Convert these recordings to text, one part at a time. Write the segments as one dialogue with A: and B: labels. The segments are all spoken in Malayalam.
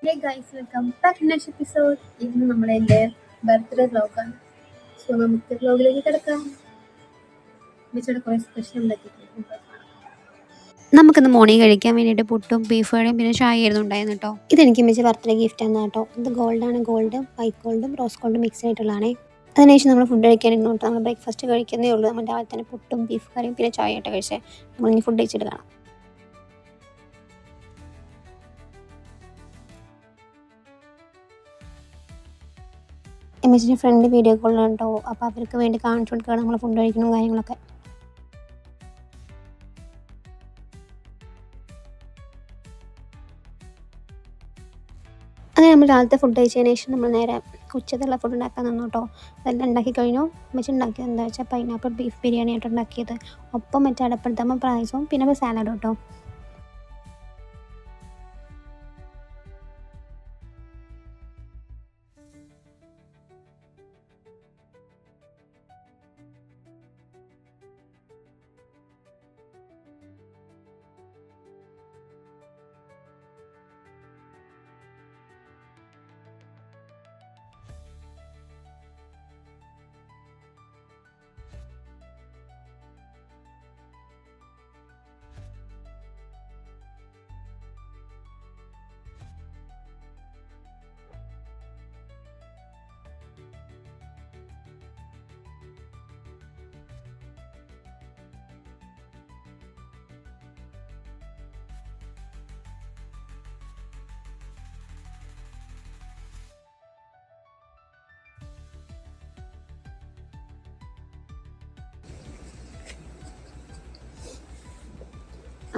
A: Hey guys, welcome back to next episode. ഇന്ന് നമ്മളെൻ്റെ ബർത്ത്ഡേ വ്ലോഗാണ്. സോ നമുക്ക് വ്ലോഗിലേക്ക് കിടക്കാം. മിച്ചയുടെ കുറേ സ്പെഷ്യൽ ഉണ്ടാക്കിയിട്ടുണ്ട്.
B: നമുക്കിന്ന് മോർണിംഗ് കഴിക്കാൻ വേണ്ടിയിട്ട് പുട്ടും ബീഫ് കറിയും പിന്നെ ചായ ആയിരുന്നു ഉണ്ടായിരുന്നു കേട്ടോ. ഇതെനിക്ക് മിച്ച ബർത്ത്ഡേ ഗിഫ്റ്റ് ആണ് കേട്ടോ. ഇത് ഗോൾഡാണ്. ഗോൾഡ് വൈറ്റ് ഗോൾഡും റോസ് ഗോൾഡും മിക്സ് ആയിട്ടുള്ളതാണ്. അതിനുശേഷം നമ്മൾ ഫുഡ് കഴിക്കാനിരുന്നു കേട്ടോ. നമ്മൾ ബ്രേക്ക്ഫാസ്റ്റ് കഴിക്കുന്നേ ഉള്ളൂ. നമ്മൾ രാവിലെ തന്നെ പുട്ടും ബീഫ് കറിയും പിന്നെ ചായ ആയിട്ട് കഴിച്ചേ. നമ്മൾ ഇനി ഫുഡ് കഴിച്ചിട്ട് കാണാം. എമ്മച്ചിൻ്റെ ഫ്രണ്ട് വീഡിയോ കോളിലാണ് കേട്ടോ. അപ്പോൾ അവർക്ക് വേണ്ടി കാണിച്ചു കൊടുക്കുകയാണ് നമ്മൾ ഫുഡ് കഴിക്കണം കാര്യങ്ങളൊക്കെ. അങ്ങനെ നമ്മൾ രാവിലത്തെ ഫുഡ് കഴിച്ചതിന് ശേഷം നമ്മൾ നേരെ ഉച്ചത്തുള്ള ഫുഡ് ഉണ്ടാക്കാൻ നിന്നു കേട്ടോ. അതെല്ലാം ഉണ്ടാക്കി കഴിഞ്ഞു. വെച്ച് ഉണ്ടാക്കിയത് എന്താ വെച്ചാൽ പൈനാപ്പിൾ ബീഫ് ബിരിയാണി ആയിട്ട് ഉണ്ടാക്കിയത്. ഒപ്പം മറ്റേ അടപ്പെടുത്താകുമ്പോൾ പ്രായസവും പിന്നെ സാലഡും കേട്ടോ.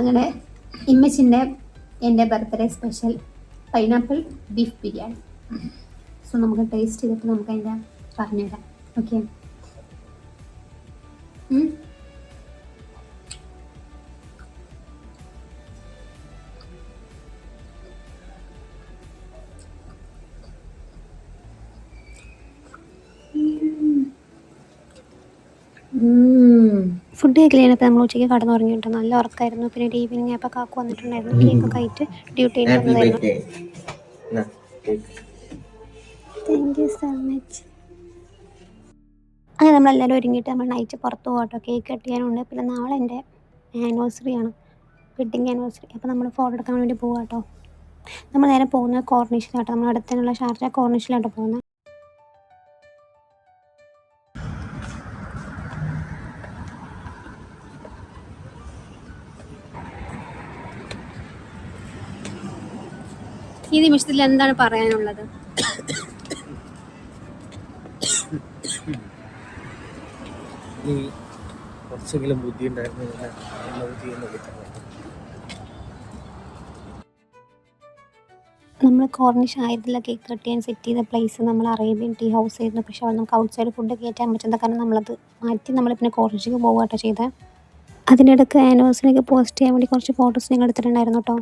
B: അങ്ങനെ ഇമ്മച്ചിൻ്റെ എൻ്റെ birthday special pineapple beef biryani. So നമുക്ക് ടേസ്റ്റ് ചെയ്തിട്ട് നമുക്ക് അതിൻ്റെ പറഞ്ഞുതരാം. ഓക്കെ. ഫുഡ് കഴിക്കലിനപ്പോൾ നമ്മൾ ഉച്ചയ്ക്ക് കടന്നു തുടങ്ങിയിട്ട് നല്ല ഉറക്കമായിരുന്നു. പിന്നെ ഒരു ഈവനിങ് ആയപ്പോൾ കാക്കു വന്നിട്ടുണ്ടായിരുന്നു. കേക്കൊക്കെ ആയിട്ട് ഡ്യൂട്ടി വന്നതായിരുന്നു. Thank you so much. അങ്ങനെ നമ്മളെല്ലാവരും ഒരുങ്ങിയിട്ട് നമ്മൾ നൈറ്റ് പുറത്ത് പോകട്ടോ. കേക്ക് കട്ട് ചെയ്യാനുണ്ട്. പിന്നെ നാളെ എൻ്റെ ആനിവേഴ്സറിയാണ്, വെഡ്ഡിങ് ആനിവേഴ്സറി. അപ്പോൾ നമ്മൾ ഫോട്ടോ എടുക്കാൻ വേണ്ടി പോകാം കേട്ടോ. നമ്മൾ നേരെ പോകുന്നത് കോർണിഷിലാട്ടോ. നമ്മൾ അടുത്തുള്ള ഷാർജ കോർണിഷിലാട്ടോ പോകുന്നത്. ഈ നിമിഷത്തിൽ എന്താണ് പറയാനുള്ളത്?
C: കുറച്ചെങ്കിലും ബുദ്ധി ഉണ്ടായിരുന്നു.
B: നമ്മൾ കോർണിഷ് ആയിരുന്നില്ല കേക്ക് കട്ട് ചെയ്യാൻ സെറ്റ് ചെയ്ത പ്ലേസ്. നമ്മൾ അറേബ്യൻ ടീ ഹൗസ് ആയിരുന്നു. പക്ഷേ അവിടെ നമുക്ക് ഔട്ട് സൈഡ് ഫുഡ് കയറ്റാൻ പറ്റുന്ന കാരണം നമ്മളത് മാറ്റി നമ്മൾ പിന്നെ കോർണിഷിലേക്ക് പോകുക കേട്ടോ ചെയ്തത്. അതിനിടയ്ക്ക് ആനിവേഴ്സറിയൊക്കെ പോസ്റ്റ് ചെയ്യാൻ വേണ്ടി കുറച്ച് ഫോട്ടോസ് ഞങ്ങൾ എടുത്തിട്ടുണ്ടായിരുന്നു കേട്ടോ.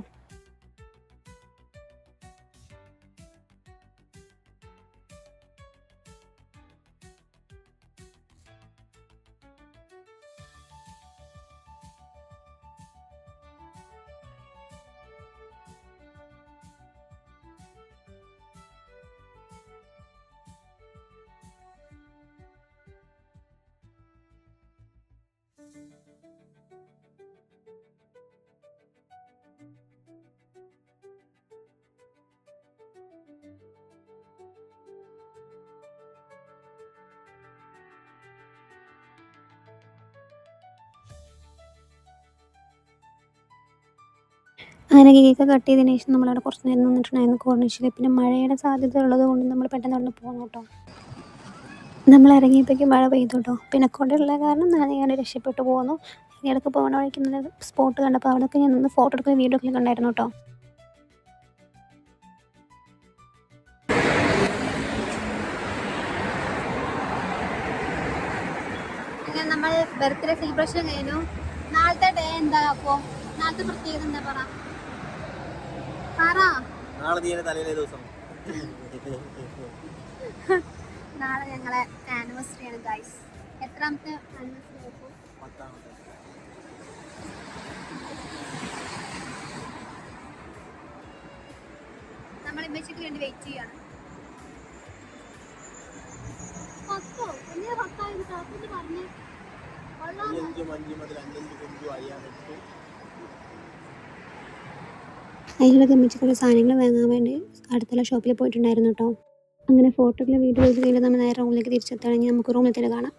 B: അങ്ങനെ കേക്ക് കട്ട് ചെയ്തതിന് ശേഷം നമ്മളവിടെ കുറച്ച് നേരം നിന്നിട്ടുണ്ടായിരുന്നു കോർണിഷിൽ. പിന്നെ മഴയുടെ സാധ്യത ഉള്ളത് കൊണ്ട് നമ്മൾ പെട്ടെന്ന് അവിടെ പോകുന്നു കേട്ടോ. നമ്മൾ ഇറങ്ങിയപ്പോഴേക്കും മഴ പെയ്തു കേട്ടോ. പിന്നെ കൊണ്ടുള്ള കാരണം ഞാൻ രക്ഷപ്പെട്ടു പോകുന്നു. ഇടയ്ക്ക് പോകണ വഴിക്ക് നല്ല സ്പോട്ട് കണ്ടപ്പോൾ അവിടെയൊക്കെ ഞാൻ നിന്ന് ഫോട്ടോ എടുക്കുന്ന വീഡിയോ ഒക്കെ ഉണ്ടായിരുന്നു കേട്ടോ.
A: അങ്ങനെ നമ്മൾ ബർത്ത്ഡേ സെലിബ്രേഷൻ കഴിഞ്ഞു. നാളത്തെ ഡേ എന്താ? അപ്പോൾ നാളത്തെ പ്രത്യേകത എന്താ പറ? നാളെ ഞങ്ങളെ ആനിവേഴ്സറി ആണ് ഗൈസ്. എത്രാമത്തെ ആനിവേഴ്സറി ആയിരുന്നു? നമ്മൾ
B: അമ്മച്ചിക്ക് വേണ്ടി വെയിറ്റ് ചെയ്യാണ്. 10 എന്നെ 10 താത്തൊന്ന് പറഞ്ഞേ. അതിലൊക്കെ അമ്മച്ചിക്കുള്ള സാധനങ്ങൾ വാങ്ങാൻ വേണ്ടി അടുത്തുള്ള ഷോപ്പിൽ പോയിട്ടുണ്ടായിരുന്നു കേട്ടോ. അങ്ങനെ ഫോട്ടോയിൽ വീഡിയോ ചെയ്ത് കഴിഞ്ഞാൽ നമ്മൾ നേരെ റൂമിലേക്ക് തിരിച്ചെത്തുകയാണെങ്കിൽ നമുക്ക് റൂമിൽ തന്നെ കാണാം.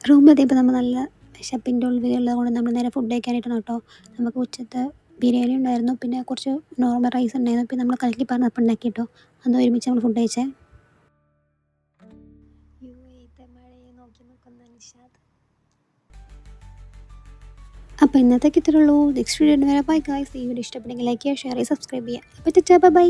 B: റൂമിലെത്തിയപ്പോൾ നമ്മൾ നല്ല വിശപ്പിൻ്റെ ഉള്ളിലുള്ളത് കൊണ്ട് നമ്മൾ നേരെ ഫുഡ് കഴിക്കാനായിട്ട് കേട്ടോ. നമുക്ക് ഉച്ചത്തെ ബിരിയാണി ഉണ്ടായിരുന്നു, പിന്നെ കുറച്ച് നോർമൽ റൈസ് ഉണ്ടായിരുന്നു, പിന്നെ നമ്മൾ കലക്കി പറഞ്ഞപ്പോൾ ഉണ്ടാക്കി കേട്ടോ. അത് ഒരുമിച്ച് നമ്മൾ ഫുഡ് കഴിച്ചേ. അപ്പോൾ ഇന്നത്തേക്ക് ഇത്രയുള്ളൂ. നെക്സ്റ്റ് വീഡിയോ വരെ ബൈ ഗൈസ്. ഈ വീഡിയോ ഇഷ്ടപ്പെട്ടെങ്കിൽ ലൈക്ക് ചെയ്യുക, ഷെയർ ചെയ്യുക, സബ്സ്ക്രൈബ് ചെയ്യുക. അപ്പോൾ ബൈ.